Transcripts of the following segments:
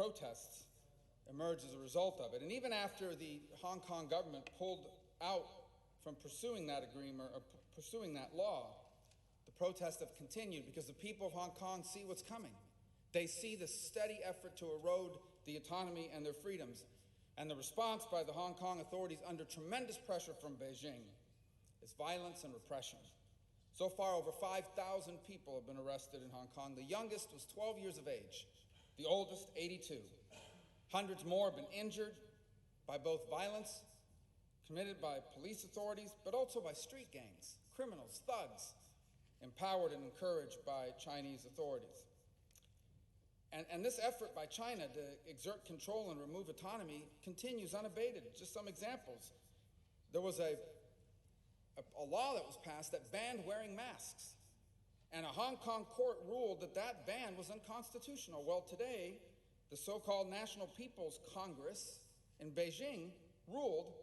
protests emerged as a result of it. And even after the Hong Kong government pulled out from pursuing that agreement or pursuing that law, the protests have continued because the people of Hong Kong see what's coming. They see the steady effort to erode the autonomy and their freedoms. And the response by the Hong Kong authorities under tremendous pressure from Beijing is violence and repression. So far, over 5,000 people have been arrested in Hong Kong. The youngest was 12 years of age, the oldest 82. Hundreds more have been injured by both violence committed by police authorities, but also by street gangs, criminals, thugs, empowered and encouraged by Chinese authorities. And this effort by China to exert control and remove autonomy continues unabated. Just some examples. There was a law that was passed that banned wearing masks, and a Hong Kong court ruled that that ban was unconstitutional. Well, today, the so-called National People's Congress in Beijing ruled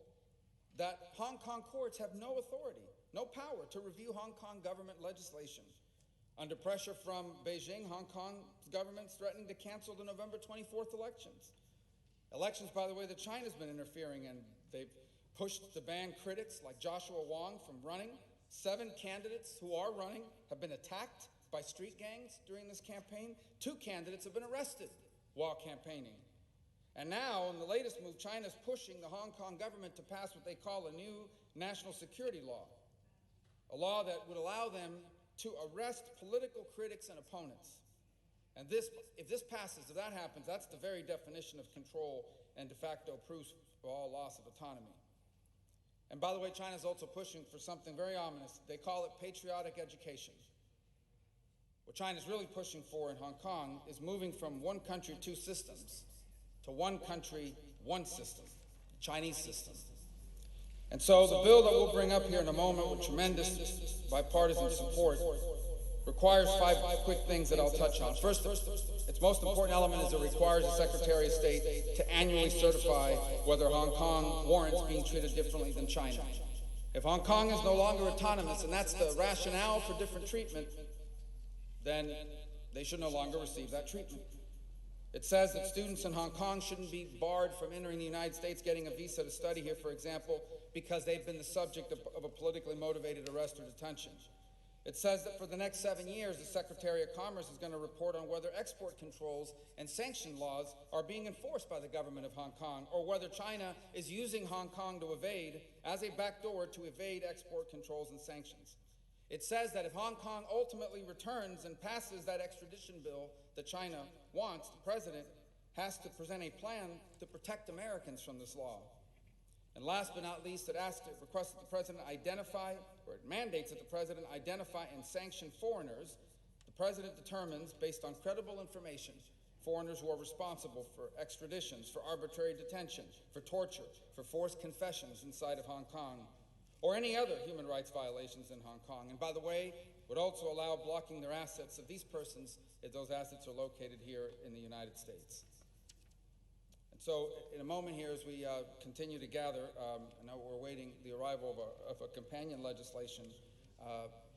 that Hong Kong courts have no authority, no power to review Hong Kong government legislation. Under pressure from Beijing, Hong Kong's government's threatening to cancel the November 24th elections. Elections, by the way, that China's been interfering in. They've pushed to ban critics like Joshua Wong from running. 7 candidates who are running have been attacked by street gangs during this campaign. 2 candidates have been arrested while campaigning. And now, in the latest move, China's pushing the Hong Kong government to pass what they call a new national security law, a law that would allow them to arrest political critics and opponents. And if this passes, if that happens, that's the very definition of control and de facto proof of all loss of autonomy. And by the way, China's also pushing for something very ominous. They call it patriotic education. What China's really pushing for in Hong Kong is moving from one country, 2 systems to one country, 1 system, the Chinese system. And so the bill that we'll bring up here in a moment with tremendous bipartisan support requires 5 quick things that I'll touch on. First, its most important element is it requires the Secretary of State to annually certify whether Hong Kong warrants being treated differently than China. If Hong Kong is no longer autonomous, and that's the rationale for different treatment, then they should no longer receive that treatment. It says that students in Hong Kong shouldn't be barred from entering the United States, getting a visa to study here, for example, because they've been the subject of a politically motivated arrest or detention. It says that for the next 7 years, the Secretary of Commerce is going to report on whether export controls and sanction laws are being enforced by the government of Hong Kong, or whether China is using Hong Kong to evade, as a backdoor, to evade export controls and sanctions. It says that if Hong Kong ultimately returns and passes that extradition bill that China wants, the president has to present a plan to protect Americans from this law. And last but not least, it requests that the president identify, or it mandates that the president identify and sanction foreigners. The president determines, based on credible information, foreigners who are responsible for extraditions, for arbitrary detention, for torture, for forced confessions inside of Hong Kong, or any other human rights violations in Hong Kong. And by the way, would also allow blocking their assets of these persons if those assets are located here in the United States. And so in a moment here, as we continue to gather, I know we're awaiting the arrival of a companion legislation.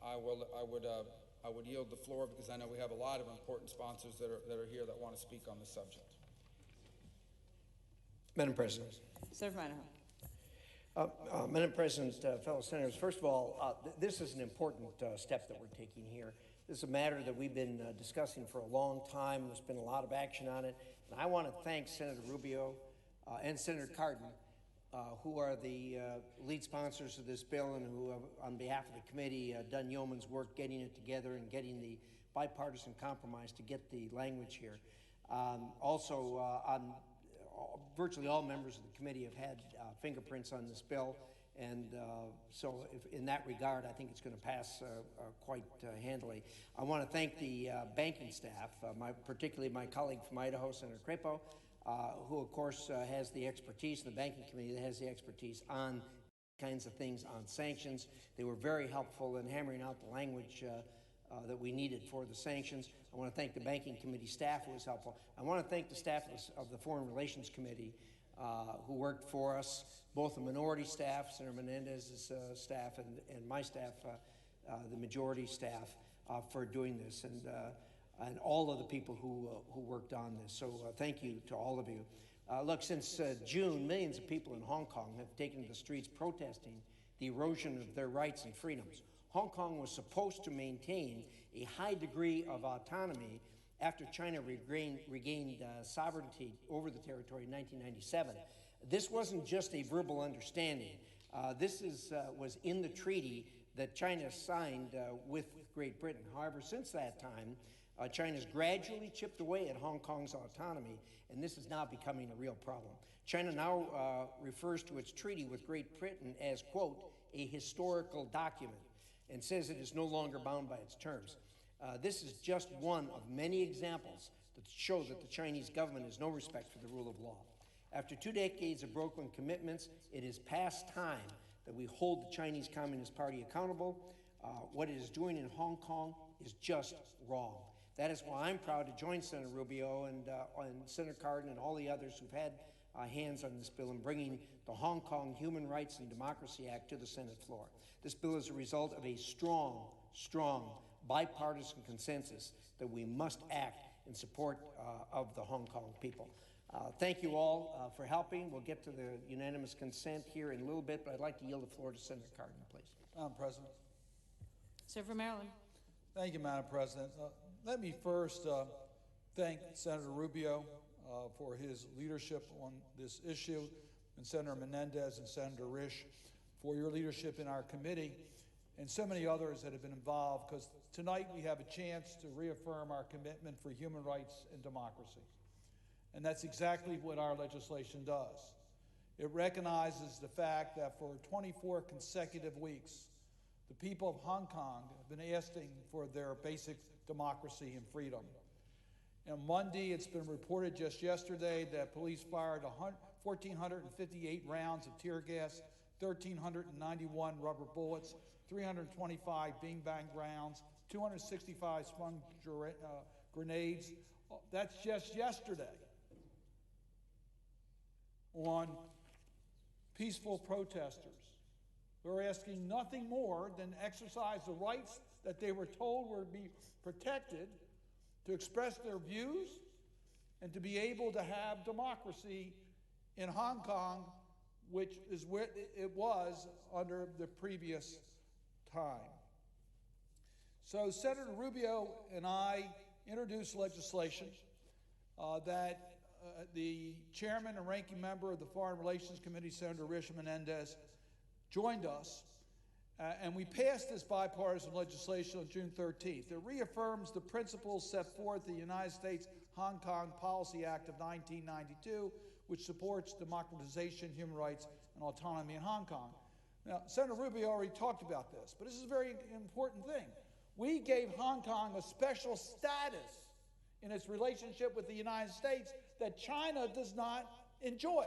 I would yield the floor because I know we have a lot of important sponsors that are here that want to speak on this subject. Madam President. Senator Manahan. Madam President, fellow senators, first of all, this is an important step that we're taking here. This is a matter that we've been discussing for a long time. There's been a lot of action on it. And I want to thank Senator Rubio and Senator Cardin, who are the lead sponsors of this bill and who have, on behalf of the committee, done yeoman's work getting it together and getting the bipartisan compromise to get the language here. Virtually all members of the committee have had fingerprints on this bill, and so in that regard, I think it's going to pass quite handily. I want to thank the banking staff, particularly my colleague from Idaho, Senator Crapo, who of course has the expertise, the banking committee that has the expertise on kinds of things, on sanctions. They were very helpful in hammering out the language that we needed for the sanctions. I want to thank the Banking Committee staff who was helpful. I want to thank the staff of the Foreign Relations Committee who worked for us, both the minority staff, Senator Menendez's staff, and my staff, the majority staff, for doing this. And and all of the people who worked on this. So thank you to all of you. Look, since June, millions of people in Hong Kong have taken to the streets protesting the erosion of their rights and freedoms. Hong Kong was supposed to maintain a high degree of autonomy after China regained sovereignty over the territory in 1997. This wasn't just a verbal understanding. This was in the treaty that China signed with Great Britain. However, since that time, China's gradually chipped away at Hong Kong's autonomy, and this is now becoming a real problem. China now refers to its treaty with Great Britain as, quote, a historical document, and says it is no longer bound by its terms. This is just one of many examples that show that the Chinese government has no respect for the rule of law. After 2 decades of broken commitments, it is past time that we hold the Chinese Communist Party accountable. What it is doing in Hong Kong is just wrong. That is why I'm proud to join Senator Rubio and Senator Cardin and all the others who've had hands on this bill in bringing the Hong Kong Human Rights and Democracy Act to the Senate floor. This bill is a result of a strong bipartisan consensus that we must act in support of the Hong Kong people. Thank you all for helping. We'll get to the unanimous consent here in a little bit, but I'd like to yield the floor to Senator Cardin, please. Madam President. Sir for Maryland. Thank you, Madam President. Let me first thank Senator Rubio for his leadership on this issue, and Senator Menendez and Senator Risch for your leadership in our committee, and so many others that have been involved, because tonight we have a chance to reaffirm our commitment for human rights and democracy. And that's exactly what our legislation does. It recognizes the fact that for 24 consecutive weeks, the people of Hong Kong have been asking for their basic democracy and freedom. And Monday, it's been reported just yesterday that police fired 1,458 rounds of tear gas, 1,391 rubber bullets, 325 beanbag rounds, 265 sprung grenades. That's just yesterday on peaceful protesters who are asking nothing more than exercise the rights that they were told would be protected, to express their views and to be able to have democracy in Hong Kong, which is where it was under the previous time. So Senator Rubio and I introduced legislation that the chairman and ranking member of the Foreign Relations Committee, Senator Risch Menendez, joined us, and we passed this bipartisan legislation on June 13th. It reaffirms the principles set forth in the United States Hong Kong Policy Act of 1992, which supports democratization, human rights, and autonomy in Hong Kong. Now, Senator Rubio already talked about this, but this is a very important thing. We gave Hong Kong a special status in its relationship with the United States that China does not enjoy.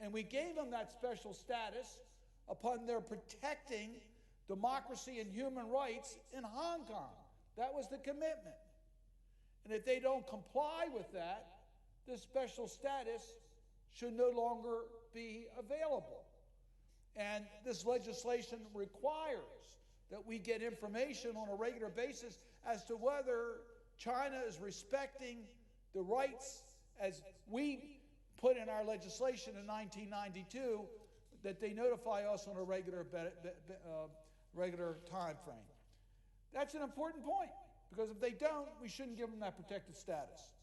And we gave them that special status upon their protecting democracy and human rights in Hong Kong. That was the commitment. And if they don't comply with that, this special status should no longer be available. And this legislation requires that we get information on a regular basis as to whether China is respecting the rights as we put in our legislation in 1992, that they notify us on a regular time frame. That's an important point, because if they don't, we shouldn't give them that protected status.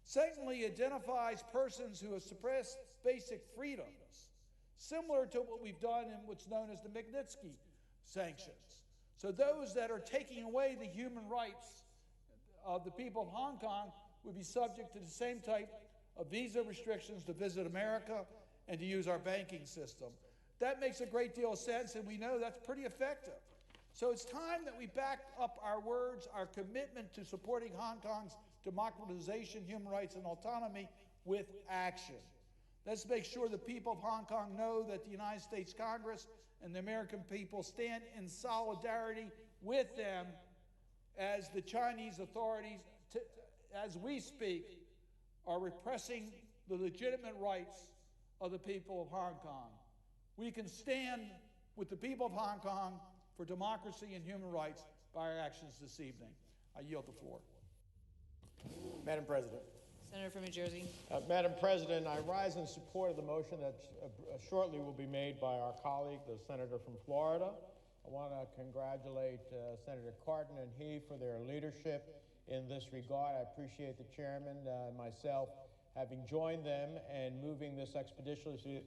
Secondly, it identifies persons who have suppressed basic freedoms, similar to what we've done in what's known as the Magnitsky sanctions. So those that are taking away the human rights of the people of Hong Kong would be subject to the same type of visa restrictions to visit America and to use our banking system. That makes a great deal of sense, and we know that's pretty effective. So it's time that we back up our words, our commitment to supporting Hong Kong's democratization, human rights, and autonomy with action. Let's make sure the people of Hong Kong know that the United States Congress and the American people stand in solidarity with them as the Chinese authorities, as we speak, are repressing the legitimate rights of the people of Hong Kong. We can stand with the people of Hong Kong for democracy and human rights by our actions this evening. I yield the floor. Madam President. Senator from New Jersey. Madam President, I rise in support of the motion that shortly will be made by our colleague, the senator from Florida. I want to congratulate Senator Cardin and he for their leadership in this regard. I appreciate the chairman and myself having joined them and moving this expeditiously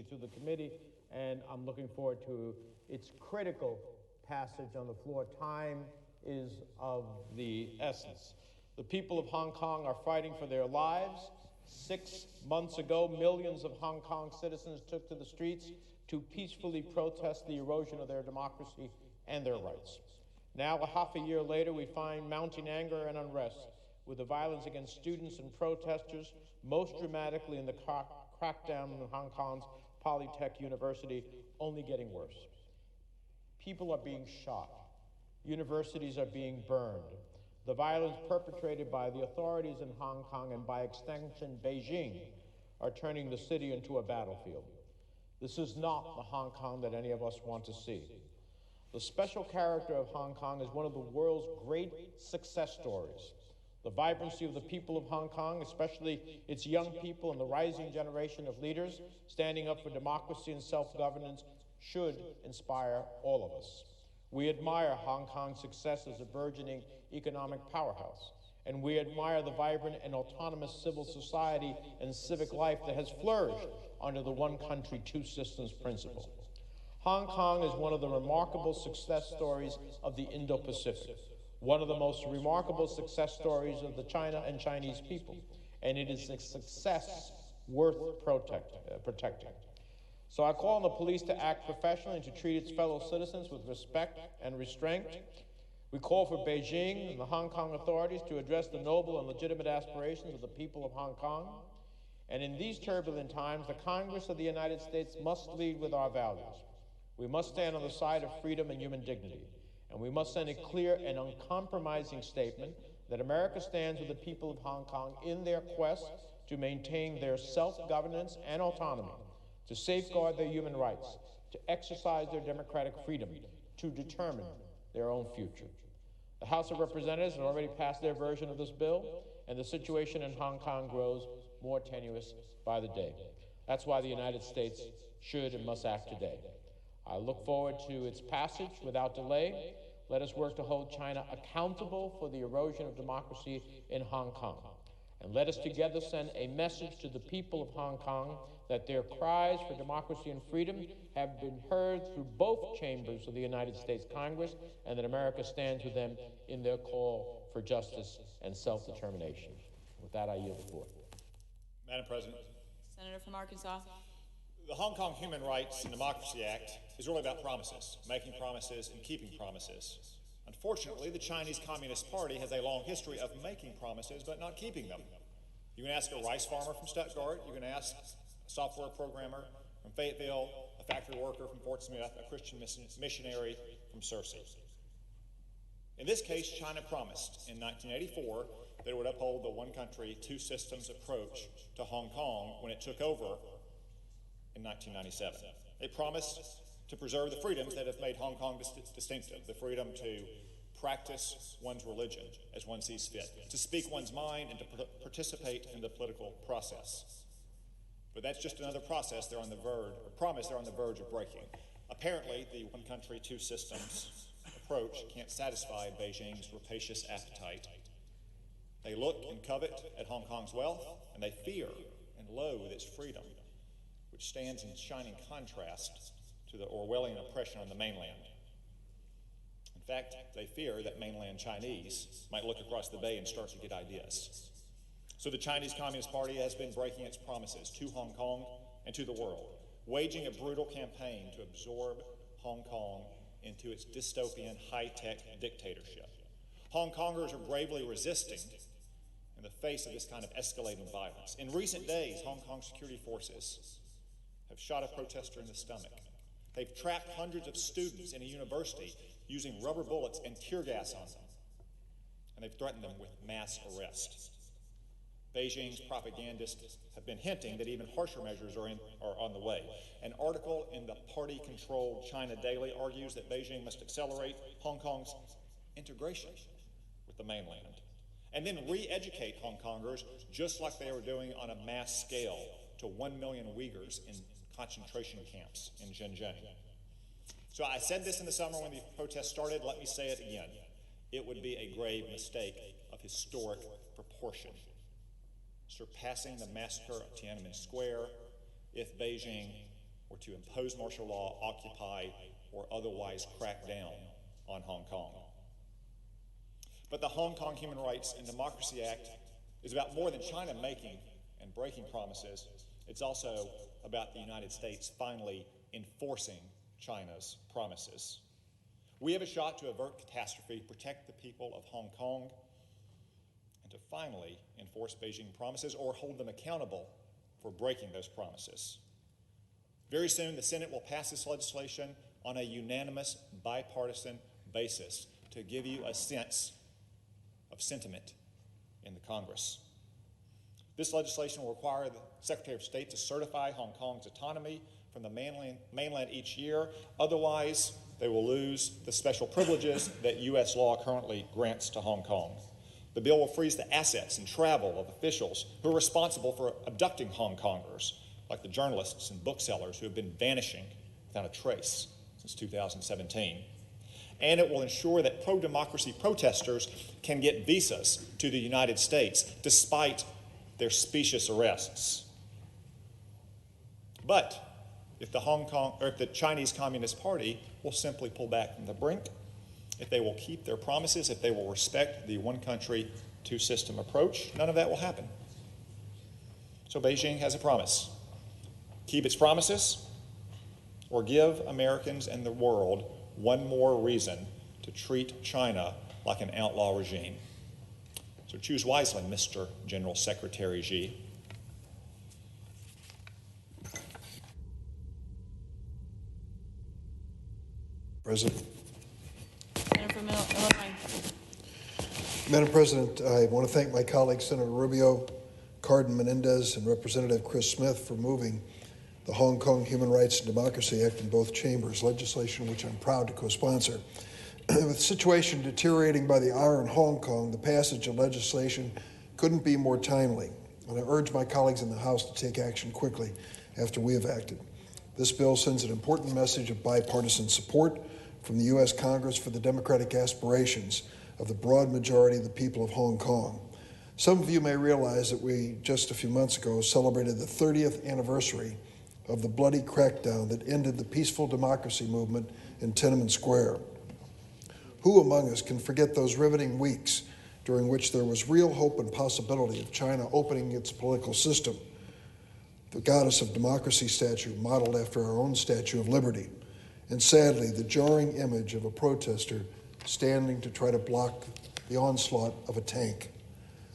through the committee, and I'm looking forward to its critical passage on the floor. Time is of the essence. The people of Hong Kong are fighting for their lives. 6 months ago, millions of Hong Kong citizens took to the streets to peacefully protest the erosion of their democracy and their rights. Now, a half a year later, we find mounting anger and unrest, with the violence against students and protesters, most dramatically in the crackdown on Hong Kong's Polytech University, only getting worse. People are being shot. Universities are being burned. The violence perpetrated by the authorities in Hong Kong and by extension Beijing are turning the city into a battlefield. This is not the Hong Kong that any of us want to see. The special character of Hong Kong is one of the world's great success stories. The vibrancy of the people of Hong Kong, especially its young people and the rising generation of leaders standing up for democracy and self-governance, should inspire all of us. We admire Hong Kong's success as a burgeoning economic powerhouse, and we admire the vibrant and autonomous civil society and civic life that has flourished under the one country, two systems principle. Hong Kong is one of the remarkable success stories of the Indo-Pacific, one of the most remarkable success stories of the China and Chinese people, and it is a success worth protecting. So I call on the police to act professionally and to treat its fellow citizens with respect and restraint. We call for Beijing and the Hong Kong authorities to address the noble and legitimate aspirations of the people of Hong Kong. And in these turbulent times, the Congress of the United States must lead with our values. We must stand on the side of freedom and human dignity. And we must send a clear and uncompromising statement that America stands with the people of Hong Kong in their quest to maintain their self-governance and autonomy, to safeguard their human rights, to exercise their democratic freedom, to determine their own future. The House of Representatives has already passed their version of this bill, and the situation in Hong Kong grows more tenuous by the day. That's why the United States should and must act today. I look forward to its passage without delay. Let us work to hold China accountable for the erosion of democracy in Hong Kong. And let us together send a message to the people of Hong Kong that their cries for democracy and freedom have been heard through both chambers of the United States Congress, and that America stands with them in their call for justice and self-determination. With that, I yield the floor. Madam President. Senator from Arkansas. The Hong Kong Human Rights and Democracy Act is really about promises, making promises and keeping promises. Unfortunately, the Chinese Communist Party has a long history of making promises but not keeping them. You can ask a rice farmer from Stuttgart, you can ask a software programmer from Fayetteville, a factory worker from Fort Smith, a Christian missionary from Searcy. In this case, China promised in 1984 that it would uphold the one country, two systems approach to Hong Kong when it took over in 1997. It promised to preserve the freedoms that have made Hong Kong distinctive, the freedom to practice one's religion as one sees fit, to speak one's mind and to participate in the political process. But that's just another promise they're on the verge of breaking. Apparently, the one country, two systems approach can't satisfy Beijing's rapacious appetite. They look and covet at Hong Kong's wealth, and they fear and loathe its freedom, which stands in shining contrast to the Orwellian oppression on the mainland. In fact, they fear that mainland Chinese might look across the bay and start to get ideas. So the Chinese Communist Party has been breaking its promises to Hong Kong and to the world, waging a brutal campaign to absorb Hong Kong into its dystopian high-tech dictatorship. Hong Kongers are bravely resisting in the face of this kind of escalating violence. In recent days, Hong Kong security forces have shot a protester in the stomach. They've trapped hundreds of students in a university using rubber bullets and tear gas on them. And they've threatened them with mass arrest. Beijing's propagandists have been hinting that even harsher measures are on the way. An article in the party-controlled China Daily argues that Beijing must accelerate Hong Kong's integration with the mainland. and then re-educate Hong Kongers just like they were doing on a mass scale to 1 million Uyghurs in concentration camps in Xinjiang. So I said this in the summer when the protests started, let me say it again. It would be a grave mistake of historic proportion, surpassing the massacre of Tiananmen Square, if Beijing were to impose martial law, occupy, or otherwise crack down on Hong Kong. But the Hong Kong Human Rights and Democracy Act is about more than China making and breaking promises. It's also about the United States finally enforcing China's promises. We have a shot to avert catastrophe, protect the people of Hong Kong, and to finally enforce Beijing promises or hold them accountable for breaking those promises. Very soon, the Senate will pass this legislation on a unanimous, bipartisan basis to give you a sense of sentiment in the Congress. This legislation will require the Secretary of State to certify Hong Kong's autonomy from the mainland each year. Otherwise, they will lose the special privileges that U.S. law currently grants to Hong Kong. The bill will freeze the assets and travel of officials who are responsible for abducting Hong Kongers, like the journalists and booksellers who have been vanishing without a trace since 2017. And it will ensure that pro-democracy protesters can get visas to the United States despite their specious arrests. But if the Chinese Communist Party will simply pull back from the brink, if they will keep their promises, if they will respect the one country, two system approach, none of that will happen. So Beijing has a promise. Keep its promises, or give Americans and the world one more reason to treat China like an outlaw regime. So choose wisely, Mr. General Secretary Xi. President. Senator from Illinois. Madam President, I want to thank my colleagues, Senator Rubio, Cardin Menendez, and Representative Chris Smith for moving the Hong Kong Human Rights and Democracy Act in both chambers, legislation which I'm proud to co-sponsor. With the situation deteriorating by the hour in Hong Kong, the passage of legislation couldn't be more timely, and I urge my colleagues in the House to take action quickly after we have acted. This bill sends an important message of bipartisan support from the U.S. Congress for the democratic aspirations of the broad majority of the people of Hong Kong. Some of you may realize that we, just a few months ago, celebrated the 30th anniversary of the bloody crackdown that ended the peaceful democracy movement in Tiananmen Square. Who among us can forget those riveting weeks during which there was real hope and possibility of China opening its political system? The Goddess of Democracy statue modeled after our own Statue of Liberty, and sadly, the jarring image of a protester standing to try to block the onslaught of a tank.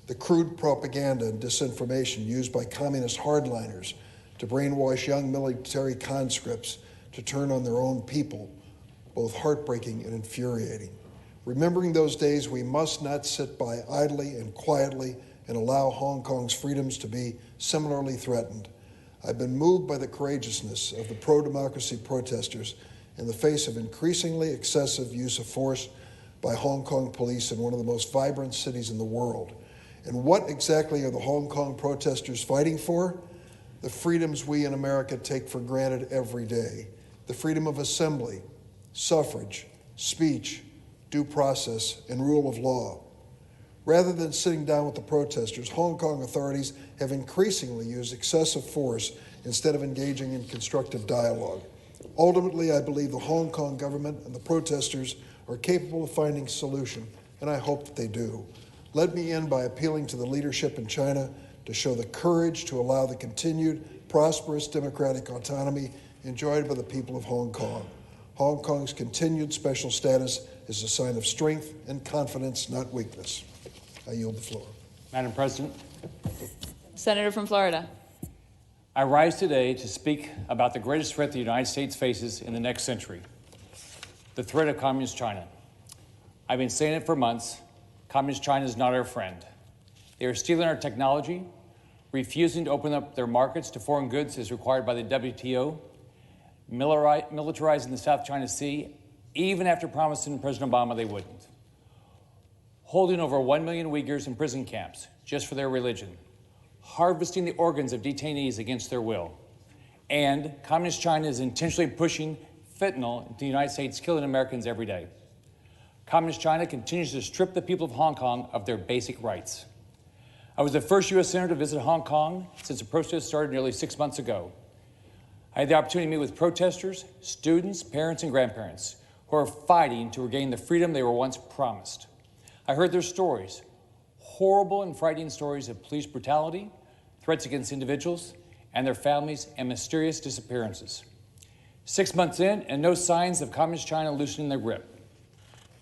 The crude propaganda and disinformation used by communist hardliners to brainwash young military conscripts to turn on their own people, both heartbreaking and infuriating. Remembering those days, we must not sit by idly and quietly and allow Hong Kong's freedoms to be similarly threatened. I've been moved by the courageousness of the pro-democracy protesters in the face of increasingly excessive use of force by Hong Kong police in one of the most vibrant cities in the world. And what exactly are the Hong Kong protesters fighting for? The freedoms we in America take for granted every day. The freedom of assembly, suffrage, speech, due process, and rule of law. Rather than sitting down with the protesters, Hong Kong authorities have increasingly used excessive force instead of engaging in constructive dialogue. Ultimately, I believe the Hong Kong government and the protesters are capable of finding a solution, and I hope that they do. Let me end by appealing to the leadership in China to show the courage to allow the continued prosperous democratic autonomy enjoyed by the people of Hong Kong. Hong Kong's continued special status is a sign of strength and confidence, not weakness. I yield the floor. Madam President, Senator from Florida. I rise today to speak about the greatest threat the United States faces in the next century, the threat of Communist China. I've been saying it for months. Communist China is not our friend. They are stealing our technology, refusing to open up their markets to foreign goods as required by the WTO, militarizing the South China Sea, even after promising President Obama they wouldn't. holding over 1 million Uyghurs in prison camps just for their religion, harvesting the organs of detainees against their will. And Communist China is intentionally pushing fentanyl into the United States, killing Americans every day. Communist China continues to strip the people of Hong Kong of their basic rights. I was the first U.S. senator to visit Hong Kong since the protests started nearly 6 months ago. I had the opportunity to meet with protesters, students, parents, and grandparents who are fighting to regain the freedom they were once promised. I heard their stories, horrible and frightening stories of police brutality, threats against individuals and their families, and mysterious disappearances. 6 months in, and no signs of Communist China loosening their grip.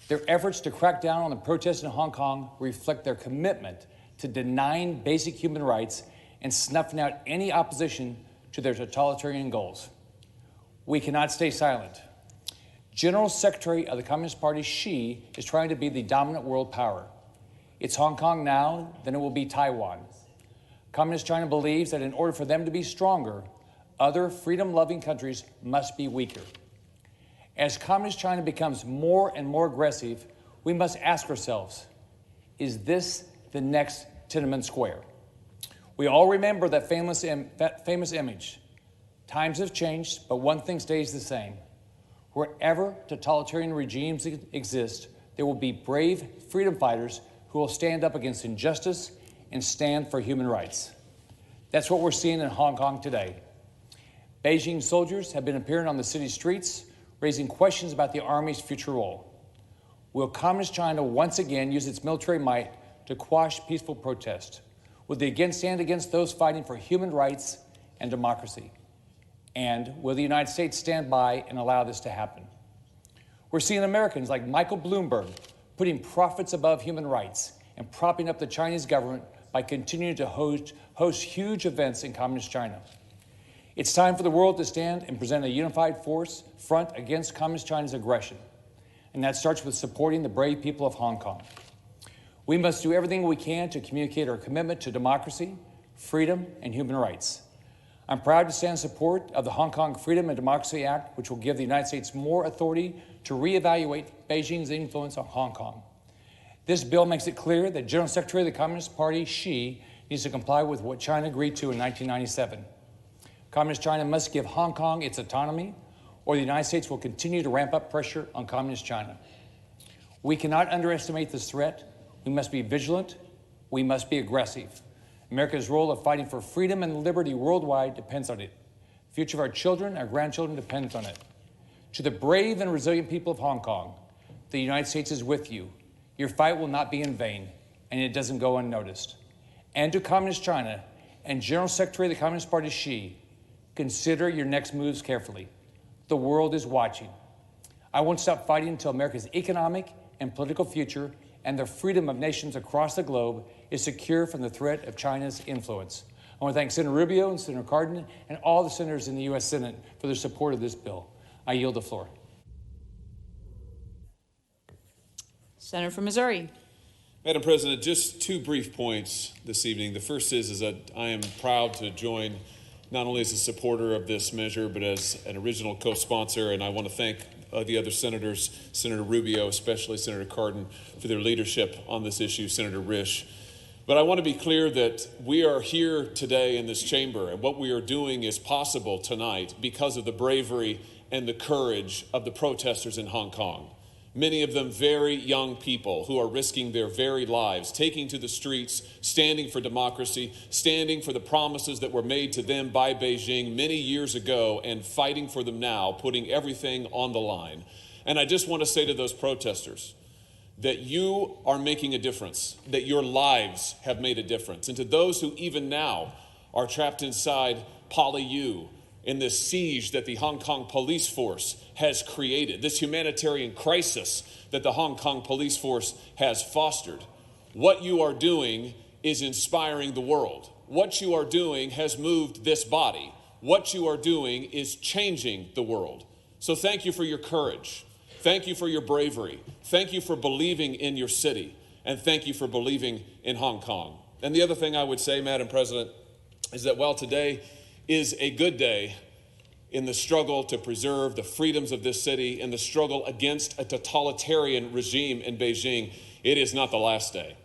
Their efforts to crack down on the protests in Hong Kong reflect their commitment to denying basic human rights and snuffing out any opposition to their totalitarian goals. We cannot stay silent. General Secretary of the Communist Party, Xi, is trying to be the dominant world power. It's Hong Kong now, then it will be Taiwan. Communist China believes that in order for them to be stronger, other freedom-loving countries must be weaker. As Communist China becomes more and more aggressive, we must ask ourselves, is this the next Tiananmen Square? We all remember that famous image. Times have changed, but one thing stays the same. Wherever totalitarian regimes exist, there will be brave freedom fighters who will stand up against injustice and stand for human rights. That's what we're seeing in Hong Kong today. Beijing soldiers have been appearing on the city streets, raising questions about the Army's future role. Will Communist China once again use its military might to quash peaceful protest? Will they again stand against those fighting for human rights and democracy? And will the United States stand by and allow this to happen? We're seeing Americans like Michael Bloomberg putting profits above human rights and propping up the Chinese government by continuing to host huge events in Communist China. It's time for the world to stand and present a unified front against Communist China's aggression. And that starts with supporting the brave people of Hong Kong. We must do everything we can to communicate our commitment to democracy, freedom, and human rights. I'm proud to stand in support of the Hong Kong Freedom and Democracy Act, which will give the United States more authority to reevaluate Beijing's influence on Hong Kong. This bill makes it clear that General Secretary of the Communist Party, Xi, needs to comply with what China agreed to in 1997. Communist China must give Hong Kong its autonomy, or the United States will continue to ramp up pressure on Communist China. We cannot underestimate this threat. We must be vigilant. We must be aggressive. America's role of fighting for freedom and liberty worldwide depends on it. The future of our children, our grandchildren depends on it. To the brave and resilient people of Hong Kong, the United States is with you. Your fight will not be in vain, and it doesn't go unnoticed. And to Communist China and General Secretary of the Communist Party, Xi, consider your next moves carefully. The world is watching. I won't stop fighting until America's economic and political future and the freedom of nations across the globe is secure from the threat of China's influence. I want to thank Senator Rubio and Senator Cardin and all the senators in the U.S. Senate for their support of this bill. I yield the floor. Senator from Missouri. Madam President, just two brief points this evening. The first is that I am proud to join not only as a supporter of this measure, but as an original co-sponsor, and I want to thank the other senators, Senator Rubio, especially Senator Cardin, for their leadership on this issue, Senator Risch. But I want to be clear that we are here today in this chamber, and what we are doing is possible tonight because of the bravery and the courage of the protesters in Hong Kong. Many of them very young people who are risking their very lives, taking to the streets, standing for democracy, standing for the promises that were made to them by Beijing many years ago and fighting for them now, putting everything on the line. And I just want to say to those protesters that you are making a difference, that your lives have made a difference. And to those who even now are trapped inside PolyU, in this siege that the Hong Kong police force has created, this humanitarian crisis that the Hong Kong police force has fostered, what you are doing is inspiring the world. What you are doing has moved this body. What you are doing is changing the world. So thank you for your courage. Thank you for your bravery. Thank you for believing in your city. And thank you for believing in Hong Kong. And the other thing I would say, Madam President, is that while today is a good day, in the struggle to preserve the freedoms of this city, in the struggle against a totalitarian regime in Beijing, it is not the last day.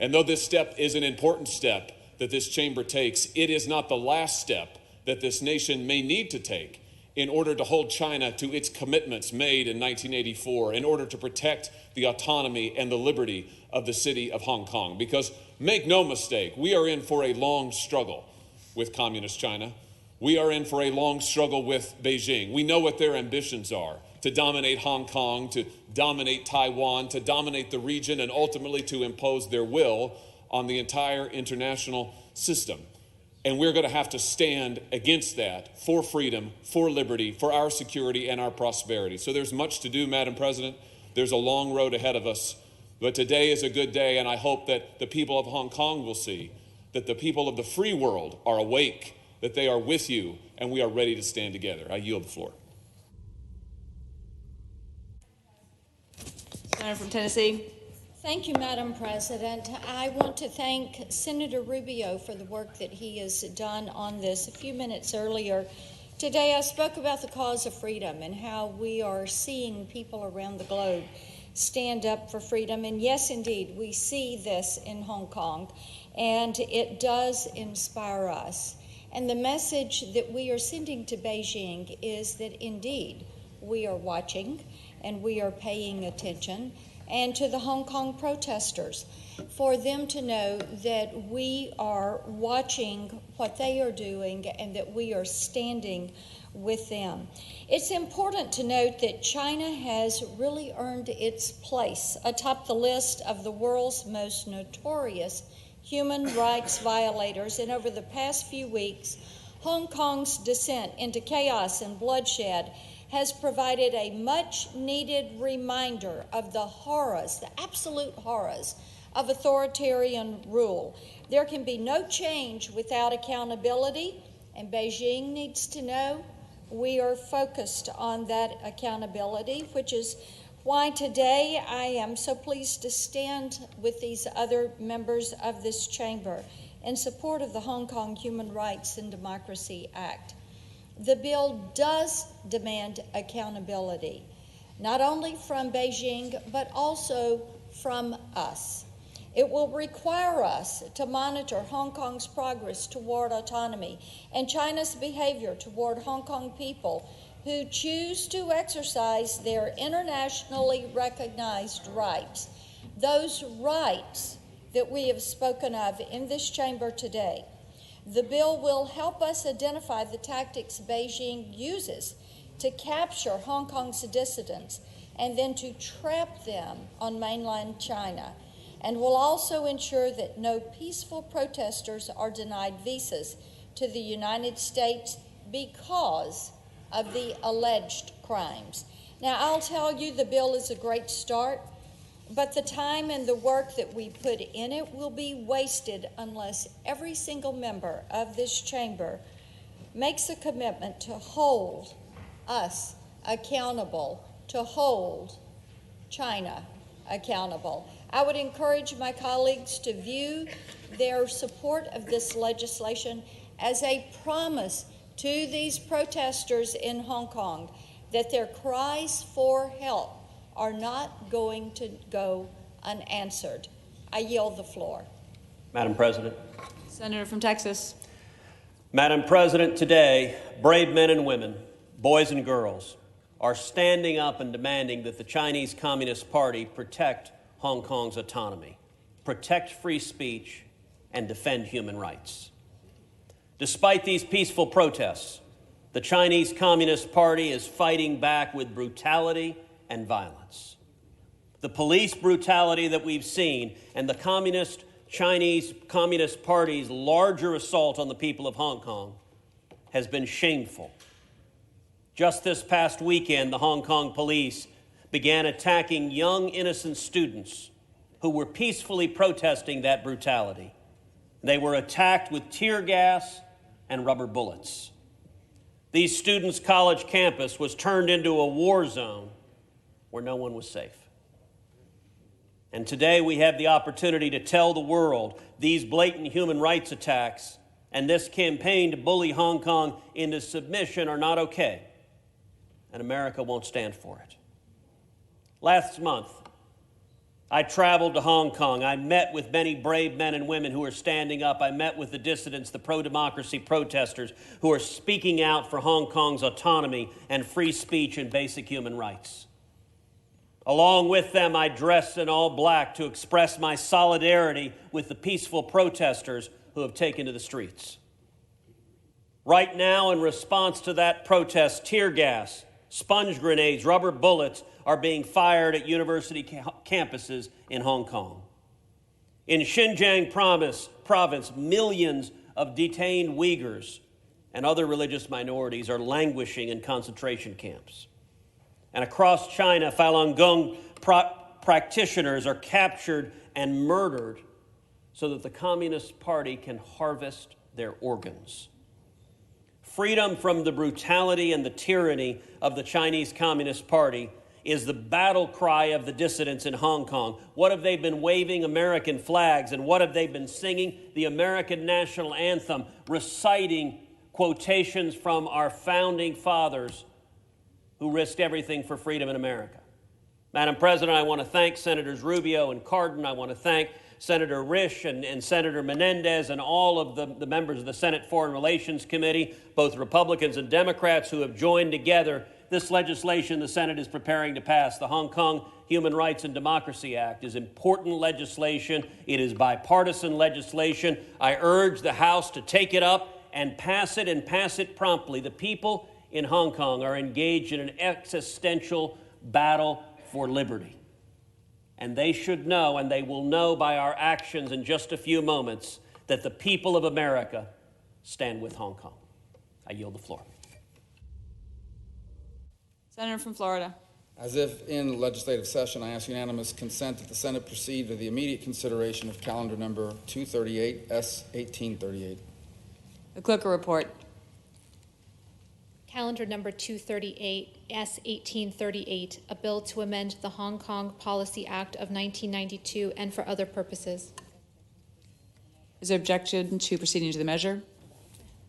And though this step is an important step that this chamber takes, it is not the last step that this nation may need to take in order to hold China to its commitments made in 1984, in order to protect the autonomy and the liberty of the city of Hong Kong. Because make no mistake, we are in for a long struggle with Communist China. We are in for a long struggle with Beijing. We know what their ambitions are: to dominate Hong Kong, to dominate Taiwan, to dominate the region, and ultimately to impose their will on the entire international system. And we're going to have to stand against that for freedom, for liberty, for our security and our prosperity. So there's much to do, Madam President. There's a long road ahead of us. But today is a good day, and I hope that the people of Hong Kong will see that the people of the free world are awake, that they are with you, and we are ready to stand together. I yield the floor. Senator from Tennessee. Thank you, Madam President. I want to thank Senator Rubio for the work that he has done on this. A few minutes earlier today, I spoke about the cause of freedom and how we are seeing people around the globe stand up for freedom. And yes, indeed, we see this in Hong Kong, and it does inspire us. And the message that we are sending to Beijing is that indeed we are watching and we are paying attention, and to the Hong Kong protesters, for them to know that we are watching what they are doing and that we are standing with them. It's important to note that China has really earned its place atop the list of the world's most notorious human rights violators, and over the past few weeks, Hong Kong's descent into chaos and bloodshed has provided a much-needed reminder of the horrors, the absolute horrors of authoritarian rule. There can be no change without accountability, and Beijing needs to know we are focused on that accountability, which is why today I am so pleased to stand with these other members of this chamber in support of the Hong Kong Human Rights and Democracy Act. The bill does demand accountability, not only from Beijing, but also from us. It will require us to monitor Hong Kong's progress toward autonomy and China's behavior toward Hong Kong people who choose to exercise their internationally recognized rights, those rights that we have spoken of in this chamber today. The bill will help us identify the tactics Beijing uses to capture Hong Kong's dissidents and then to trap them on mainland China, and will also ensure that no peaceful protesters are denied visas to the United States because of the alleged crimes. Now, I'll tell you, the bill is a great start, but the time and the work that we put in it will be wasted unless every single member of this chamber makes a commitment to hold us accountable, to hold China accountable. I would encourage my colleagues to view their support of this legislation as a promise to these protesters in Hong Kong that their cries for help are not going to go unanswered. I yield the floor. Madam President. Senator from Texas. Madam President, today, brave men and women, boys and girls, are standing up and demanding that the Chinese Communist Party protect Hong Kong's autonomy, protect free speech, and defend human rights. Despite these peaceful protests, the Chinese Communist Party is fighting back with brutality and violence. The police brutality that we've seen and the Chinese Communist Party's larger assault on the people of Hong Kong has been shameful. Just this past weekend, the Hong Kong police began attacking young, innocent students who were peacefully protesting that brutality. They were attacked with tear gas and rubber bullets. These students' college campus was turned into a war zone where no one was safe. And today we have the opportunity to tell the world these blatant human rights attacks and this campaign to bully Hong Kong into submission are not okay, and America won't stand for it. Last month, I traveled to Hong Kong. I met with many brave men and women who are standing up. I met with the dissidents, the pro-democracy protesters who are speaking out for Hong Kong's autonomy and free speech and basic human rights. Along with them, I dressed in all black to express my solidarity with the peaceful protesters who have taken to the streets. Right now, in response to that protest, tear gas, sponge grenades, rubber bullets are being fired at university campuses in Hong Kong. In Xinjiang province, millions of detained Uyghurs and other religious minorities are languishing in concentration camps. And across China, Falun Gong practitioners are captured and murdered so that the Communist Party can harvest their organs. Freedom from the brutality and the tyranny of the Chinese Communist Party is the battle cry of the dissidents in Hong Kong. What have they been waving American flags, and what have they been singing? The American national anthem, reciting quotations from our founding fathers who risked everything for freedom in America. Madam President, I want to thank Senators Rubio and Cardin. I want to thank Senator Risch and Senator Menendez and all of the members of the Senate Foreign Relations Committee, both Republicans and Democrats, who have joined together this legislation the Senate is preparing to pass. The Hong Kong Human Rights and Democracy Act is important legislation. It is bipartisan legislation. I urge the House to take it up and pass it promptly. The people in Hong Kong are engaged in an existential battle for liberty. And they should know, and they will know by our actions in just a few moments, that the people of America stand with Hong Kong. I yield the floor. Senator from Florida. As if in legislative session, I ask unanimous consent that the Senate proceed to the immediate consideration of calendar number 238, S. 1838. The clerk will report. Calendar number 238, S. 1838, a bill to amend the Hong Kong Policy Act of 1992 and for other purposes. Is there objection to proceeding to the measure?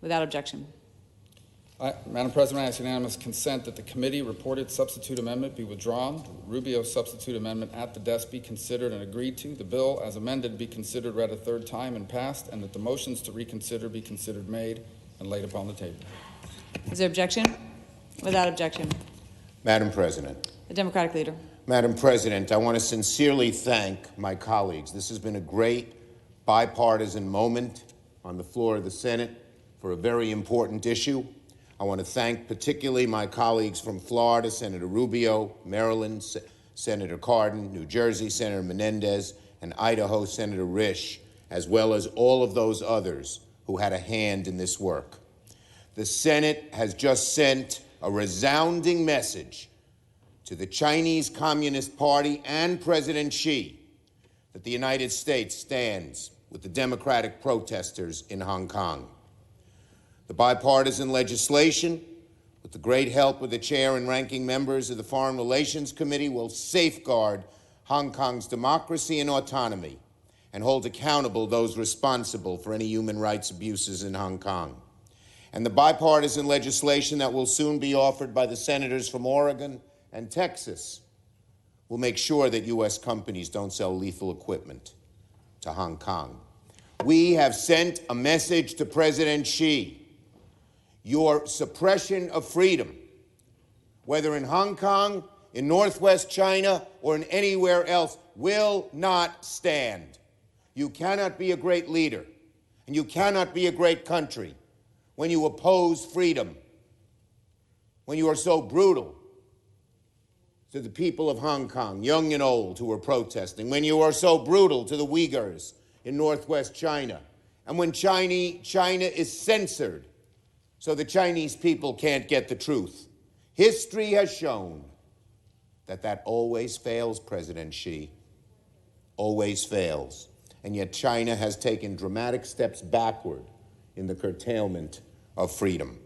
Without objection. Madam President, I ask unanimous consent that the committee reported substitute amendment be withdrawn, Rubio's substitute amendment at the desk be considered and agreed to, the bill as amended be considered read a third time and passed, and that the motions to reconsider be considered made and laid upon the table. Is there objection? Without objection. Madam President. The Democratic leader. Madam President, I want to sincerely thank my colleagues. This has been a great bipartisan moment on the floor of the Senate for a very important issue. I want to thank particularly my colleagues from Florida, Senator Rubio, Maryland, Senator Cardin, New Jersey, Senator Menendez, and Idaho, Senator Risch, as well as all of those others who had a hand in this work. The Senate has just sent a resounding message to the Chinese Communist Party and President Xi that the United States stands with the democratic protesters in Hong Kong. The bipartisan legislation, with the great help of the chair and ranking members of the Foreign Relations Committee, will safeguard Hong Kong's democracy and autonomy and hold accountable those responsible for any human rights abuses in Hong Kong. And the bipartisan legislation that will soon be offered by the senators from Oregon and Texas will make sure that U.S. companies don't sell lethal equipment to Hong Kong. We have sent a message to President Xi. Your suppression of freedom, whether in Hong Kong, in Northwest China, or in anywhere else, will not stand. You cannot be a great leader, and you cannot be a great country when you oppose freedom, when you are so brutal to the people of Hong Kong, young and old, who are protesting, when you are so brutal to the Uyghurs in Northwest China, and when China is censored so the Chinese people can't get the truth. History has shown that always fails, President Xi. Always fails. And yet China has taken dramatic steps backward in the curtailment of freedom.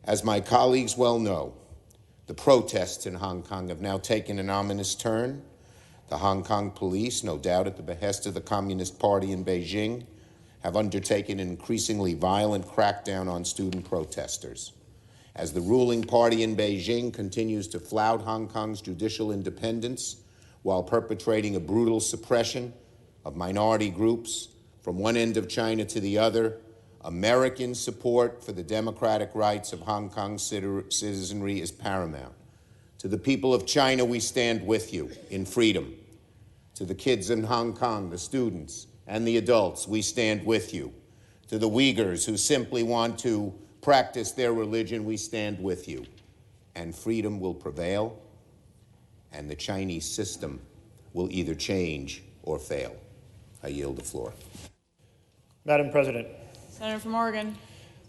As my colleagues well know, the protests in Hong Kong have now taken an ominous turn. The Hong Kong police, no doubt at the behest of the Communist Party in Beijing, have undertaken an increasingly violent crackdown on student protesters. As the ruling party in Beijing continues to flout Hong Kong's judicial independence while perpetrating a brutal suppression of minority groups from one end of China to the other, American support for the democratic rights of Hong Kong's citizenry is paramount. To the people of China, we stand with you in freedom. To the kids in Hong Kong, the students and the adults, we stand with you. To the Uyghurs who simply want to practice their religion, we stand with you. And freedom will prevail, and the Chinese system will either change or fail. I yield the floor. Madam President, Senator from Oregon.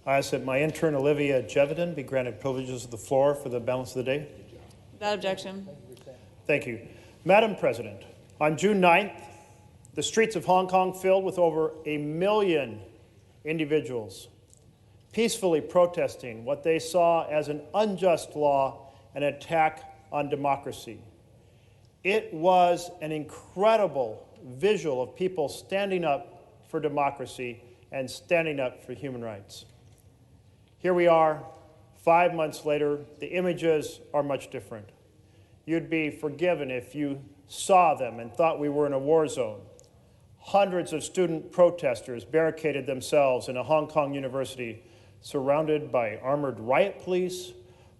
I ask that my intern Olivia Jevedon be granted privileges of the floor for the balance of the day. Without objection. Thank you. Madam President, on June 9th, the streets of Hong Kong filled with over 1 million individuals peacefully protesting what they saw as an unjust law and an attack on democracy. It was an incredible visual of people standing up for democracy and standing up for human rights. Here we are, 5 months later. The images are much different. You'd be forgiven if you saw them and thought we were in a war zone. Hundreds of student protesters barricaded themselves in a Hong Kong university, surrounded by armored riot police,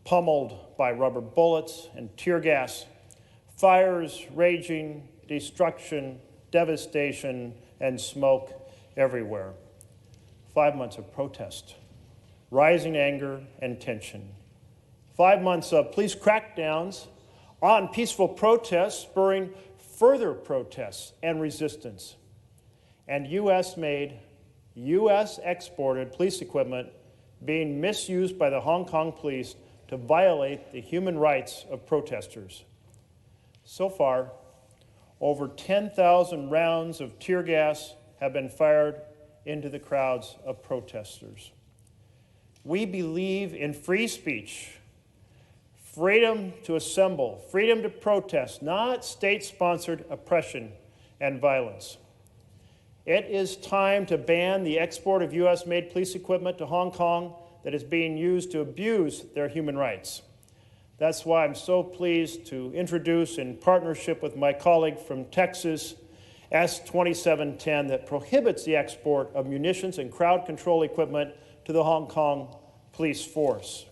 pummeled by rubber bullets and tear gas, fires raging, destruction, devastation, and smoke everywhere. 5 months of protest, rising anger and tension. 5 months of police crackdowns on peaceful protests, spurring further protests and resistance. And U.S.-made, U.S.-exported police equipment being misused by the Hong Kong police to violate the human rights of protesters. So far, over 10,000 rounds of tear gas have been fired into the crowds of protesters. We believe in free speech, freedom to assemble, freedom to protest, not state-sponsored oppression and violence. It is time to ban the export of U.S.-made police equipment to Hong Kong that is being used to abuse their human rights. That's why I'm so pleased to introduce, in partnership with my colleague from Texas, S. 2710 that prohibits the export of munitions and crowd control equipment to the Hong Kong police force.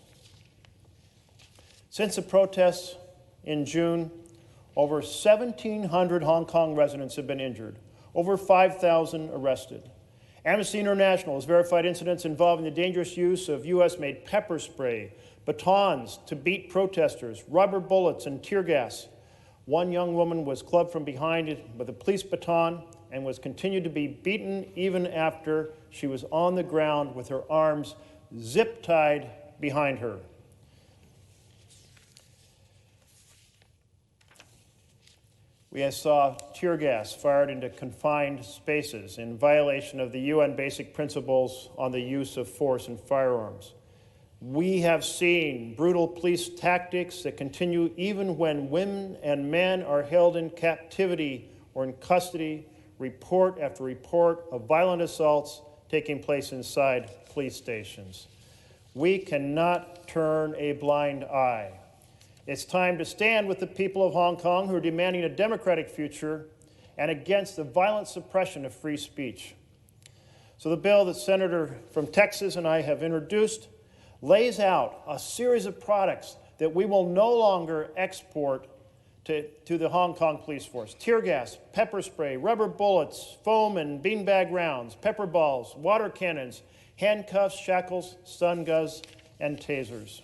Since the protests in June, over 1,700 Hong Kong residents have been injured, over 5,000 arrested. Amnesty International has verified incidents involving the dangerous use of U.S.-made pepper spray, batons to beat protesters, rubber bullets, and tear gas. One young woman was clubbed from behind with a police baton and was continued to be beaten even after she was on the ground with her arms zip-tied behind her. We saw tear gas fired into confined spaces in violation of the UN basic principles on the use of force and firearms. We have seen brutal police tactics that continue even when women and men are held in captivity or in custody, report after report of violent assaults taking place inside police stations. We cannot turn a blind eye. It's time to stand with the people of Hong Kong who are demanding a democratic future and against the violent suppression of free speech. So the bill that Senator from Texas and I have introduced lays out a series of products that we will no longer export to the Hong Kong police force. Tear gas, pepper spray, rubber bullets, foam and beanbag rounds, pepper balls, water cannons, handcuffs, shackles, stun guns, and tasers.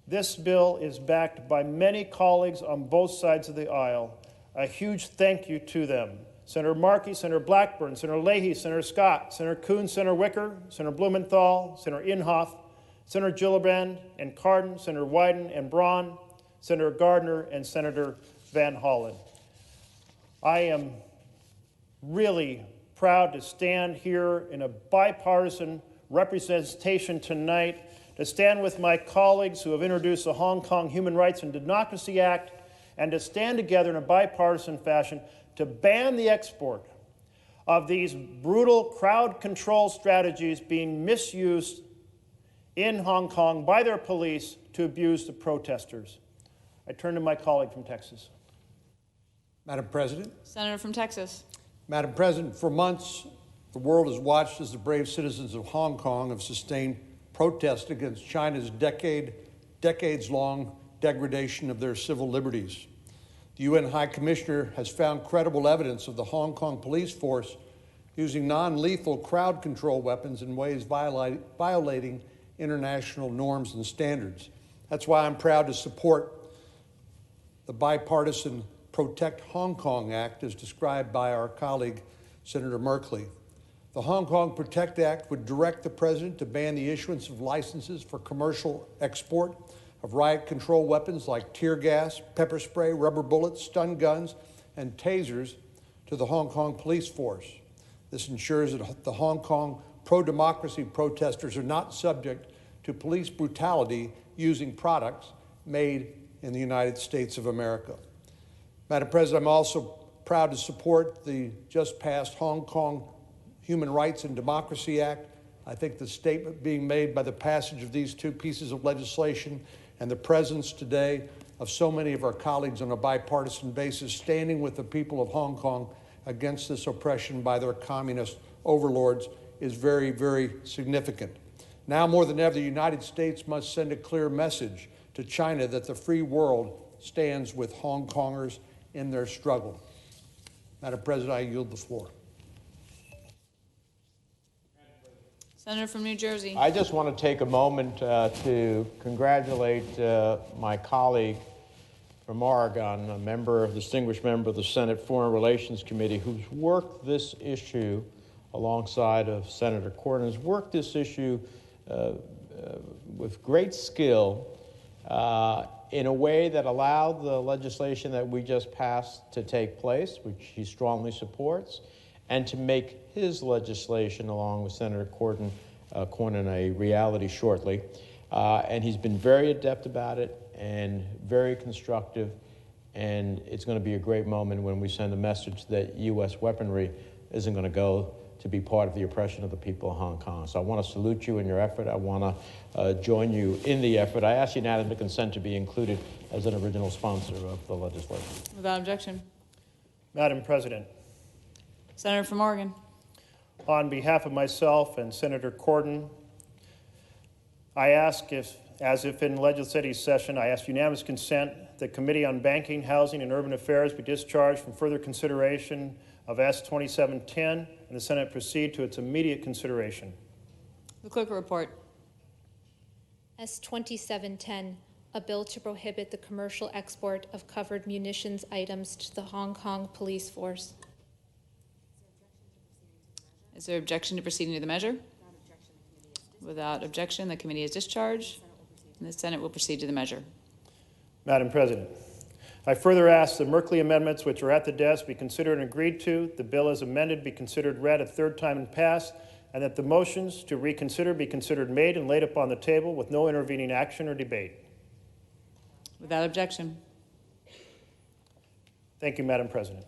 This bill is backed by many colleagues on both sides of the aisle. A huge thank you to them. Senator Markey, Senator Blackburn, Senator Leahy, Senator Scott, Senator Kuhn, Senator Wicker, Senator Blumenthal, Senator Inhofe, Senator Gillibrand and Cardin, Senator Wyden and Braun, Senator Gardner, and Senator Van Hollen. I am really proud to stand here in a bipartisan representation tonight, to stand with my colleagues who have introduced the Hong Kong Human Rights and Democracy Act, and to stand together in a bipartisan fashion to ban the export of these brutal crowd control strategies being misused in Hong Kong by their police to abuse the protesters. I turn to my colleague from Texas. Madam President. Senator from Texas. Madam President, for months, the world has watched as the brave citizens of Hong Kong have sustained protest against China's decades-long degradation of their civil liberties. The UN High Commissioner has found credible evidence of the Hong Kong police force using non-lethal crowd control weapons in ways violating international norms and standards. That's why I'm proud to support the bipartisan Protect Hong Kong Act as described by our colleague, Senator Merkley. The Hong Kong Protect Act would direct the President to ban the issuance of licenses for commercial export of riot control weapons like tear gas, pepper spray, rubber bullets, stun guns, and tasers to the Hong Kong police force. This ensures that the Hong Kong pro-democracy protesters are not subject to police brutality using products made in the United States of America. Madam President, I'm also proud to support the just passed Hong Kong Human Rights and Democracy Act. I think the statement being made by the passage of these two pieces of legislation and the presence today of so many of our colleagues on a bipartisan basis standing with the people of Hong Kong against this oppression by their communist overlords is very, very significant. Now more than ever, the United States must send a clear message to China that the free world stands with Hong Kongers in their struggle. Madam President, I yield the floor. Senator from New Jersey. I just want to take a moment to congratulate my colleague from Oregon, a distinguished member of the Senate Foreign Relations Committee, who's worked this issue alongside of Senator Corden, has worked this issue with great skill in a way that allowed the legislation that we just passed to take place, which he strongly supports, and to make his legislation, along with Senator Corden, a reality shortly. And he's been very adept about it and very constructive, and it's going to be a great moment when we send a message that U.S. weaponry isn't going to go to be part of the oppression of the people of Hong Kong. So I want to salute you in your effort. I want to join you in the effort. I ask unanimous consent to be included as an original sponsor of the legislation. Without objection. Madam President. Senator from Oregon. On behalf of myself and Senator Corden, I ask as if in legislative session, I ask unanimous consent the Committee on Banking, Housing, and Urban Affairs be discharged from further consideration of S. 2710 and the Senate proceed to its immediate consideration. The clerk will report. S. 2710, a bill to prohibit the commercial export of covered munitions items to the Hong Kong police force. Is there objection to proceeding to the measure? Without objection, the committee is discharged, and the Senate will proceed to the measure. Madam President, I further ask the Merkley amendments which are at the desk be considered and agreed to, the bill as amended be considered read a third time and passed, and that the motions to reconsider be considered made and laid upon the table with no intervening action or debate. Without objection. Thank you, Madam President.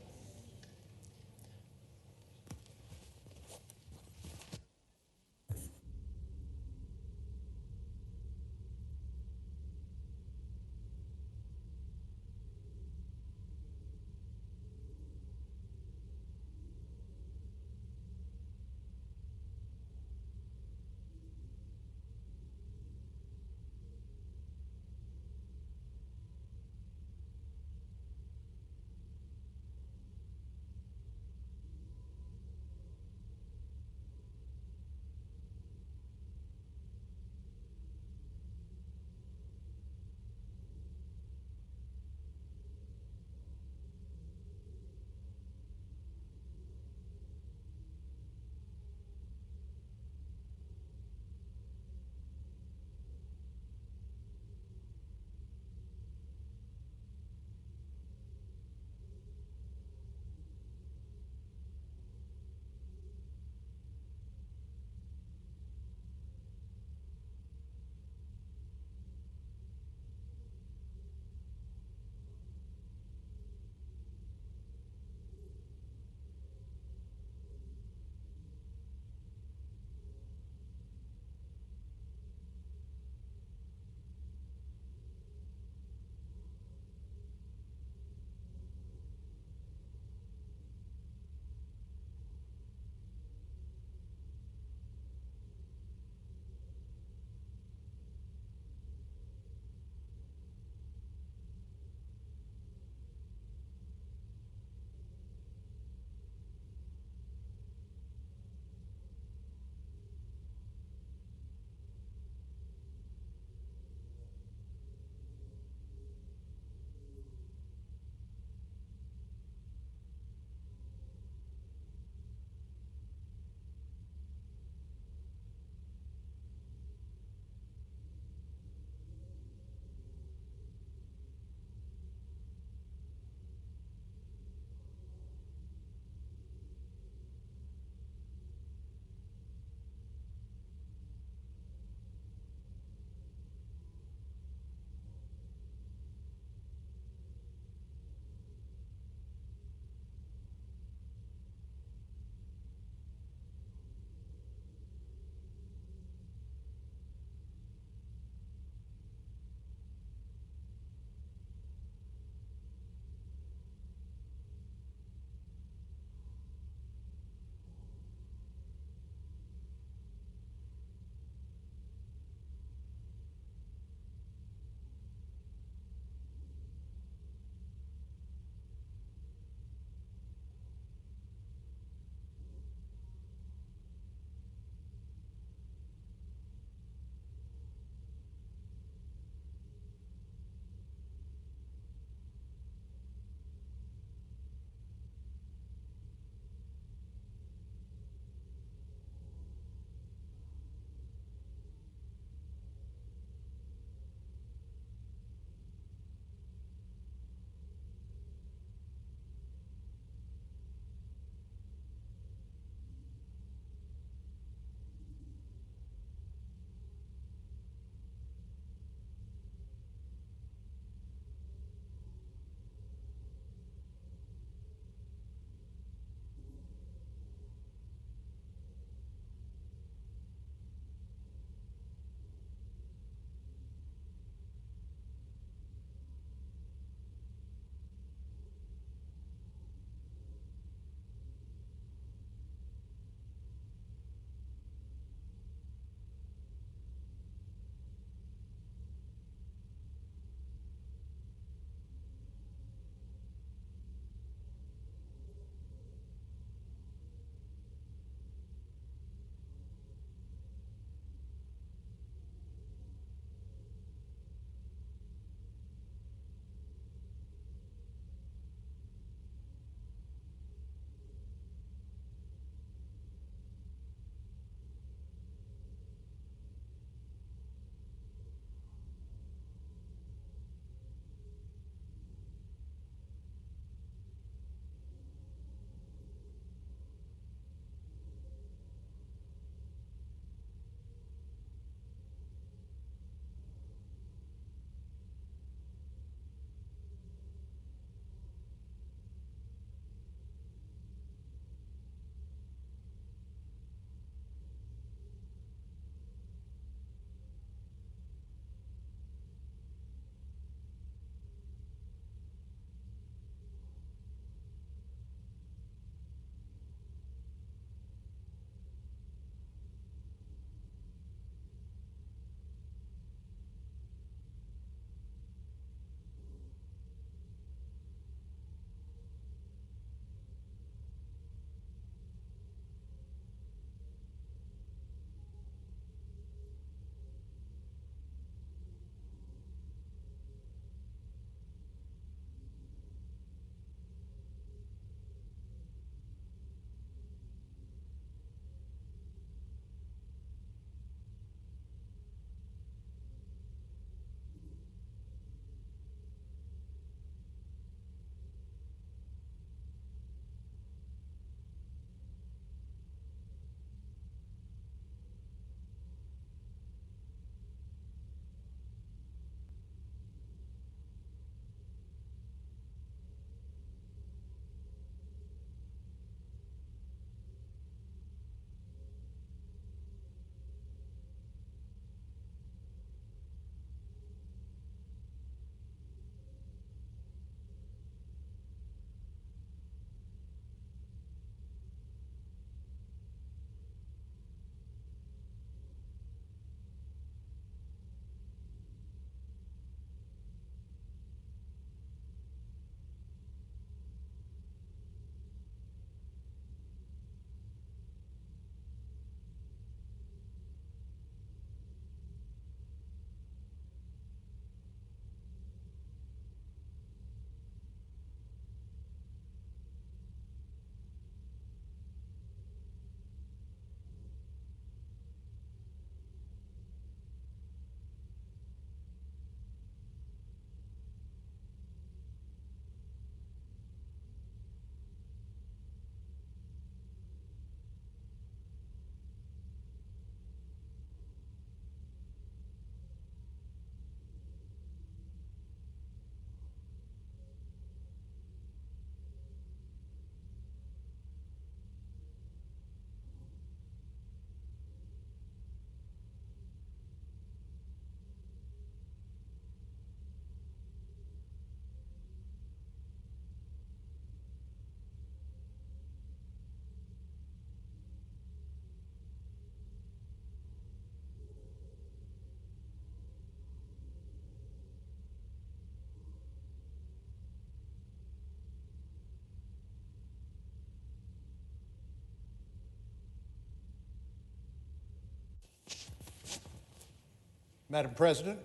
Madam President.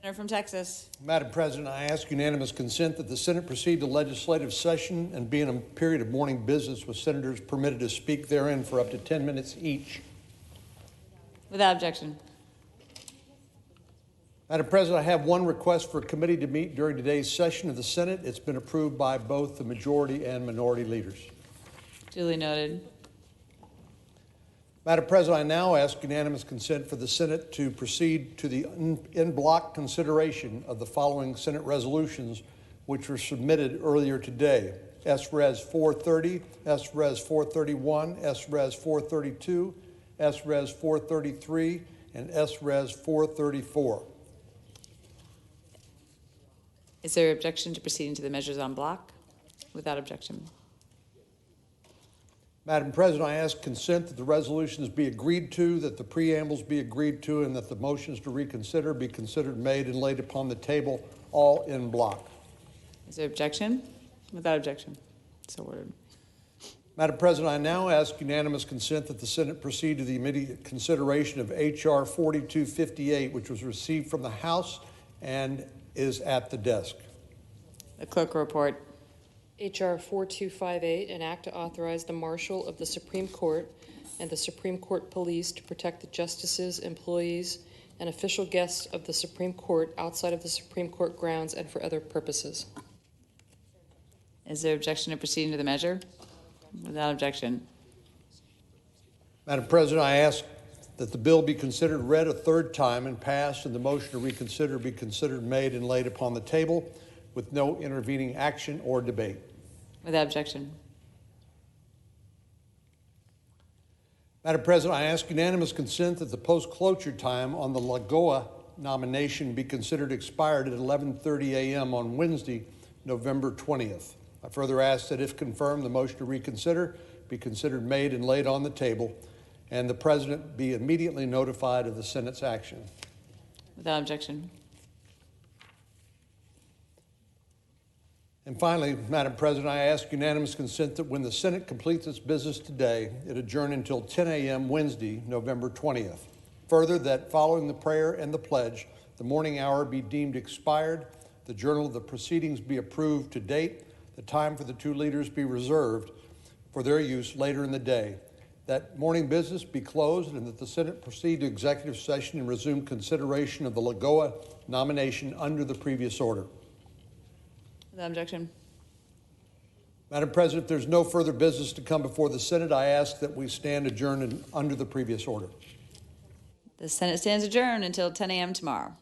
Senator from Texas. Madam President, I ask unanimous consent that the Senate proceed to legislative session and be in a period of morning business with senators permitted to speak therein for up to 10 minutes each. Without objection. Madam President, I have one request for a committee to meet during today's session of the Senate. It's been approved by both the majority and minority leaders. Duly noted. Madam President, I now ask unanimous consent for the Senate to proceed to the in-block consideration of the following Senate resolutions which were submitted earlier today. S-Res 430, S-Res 431, S-Res 432, S-Res 433, and S-Res 434. Is there objection to proceeding to the measures on block? Without objection. Madam President, I ask consent that the resolutions be agreed to, that the preambles be agreed to, and that the motions to reconsider be considered made and laid upon the table, all in block. Is there objection? Without objection. So ordered. Madam President, I now ask unanimous consent that the Senate proceed to the immediate consideration of H.R. 4258, which was received from the House and is at the desk. The clerk will report. H.R. 4258, an act to authorize the Marshal of the Supreme Court and the Supreme Court Police to protect the justices, employees, and official guests of the Supreme Court outside of the Supreme Court grounds and for other purposes. Is there objection to proceeding to the measure? Without objection. Madam President, I ask that the bill be considered read a third time and passed, and the motion to reconsider be considered made and laid upon the table with no intervening action or debate. Without objection. Madam President, I ask unanimous consent that the post-cloture time on the Lagoa nomination be considered expired at 11:30 a.m. on Wednesday, November 20th. I further ask that if confirmed, the motion to reconsider be considered made and laid on the table, and the President be immediately notified of the Senate's action. Without objection. And finally, Madam President, I ask unanimous consent that when the Senate completes its business today, it adjourn until 10 a.m. Wednesday, November 20th. Further, that following the prayer and the pledge, the morning hour be deemed expired, the journal of the proceedings be approved to date, the time for the two leaders be reserved for their use later in the day, that morning business be closed, and that the Senate proceed to executive session and resume consideration of the Lagoa nomination under the previous order. Without objection. Madam President, if there's no further business to come before the Senate, I ask that we stand adjourned under the previous order. The Senate stands adjourned until 10 a.m. tomorrow.